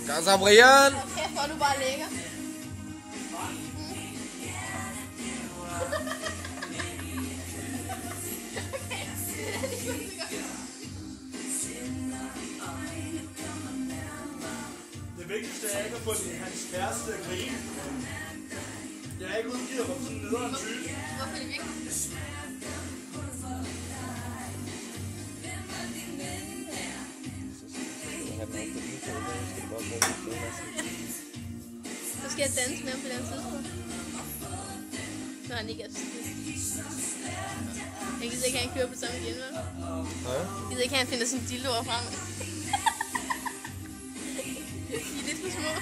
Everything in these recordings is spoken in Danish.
Kom så, Brian! Kæft, hvor er du bare lækker. Det vigtigste er ikke at få hans kæreste at grine. Jeg er ikke udgivet mig sådan en nederen type. Hvorfor er det vigtigt? Så skal jeg danse med ham på den tidspunkt. Når han ikke er jeg gider ikke, at han kører på samme igen, vel? Ja. Jeg gider ikke, at han finder sin dildoer frem. De er lidt for små.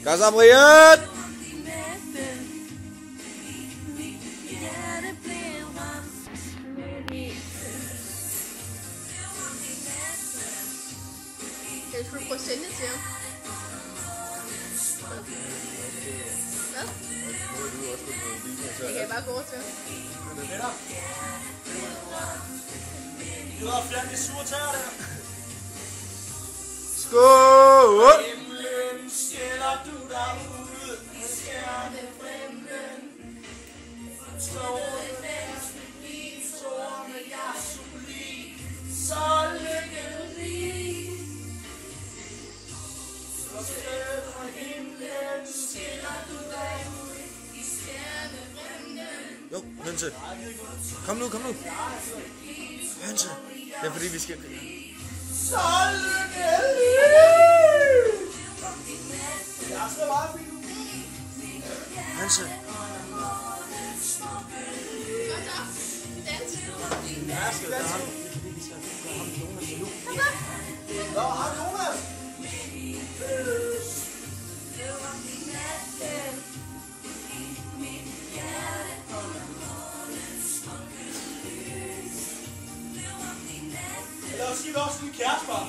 Kom så, Brian! Jeg skulle prøve at sende det til ham. Hvad? Jeg kan bare gå over til ham. Venner. Du har fjernet de sure tæer der. Skål! Himlen skiller du derude med stjernefremden. Strålende perspektiv, tårne jeg sublim, så lykkelig. Så skød fra himlen skiller du derude i stjernefremden. Jo, Hønse. Kom nu, kom nu. Hønse. Det er fordi, vi skal... Så lykkelig. Jeg skal bare finde ud. Hønse. Godt så. Vi danser. Jeg skal danse. Nå, har Jonas? Eller skal vi også lige kærestepar?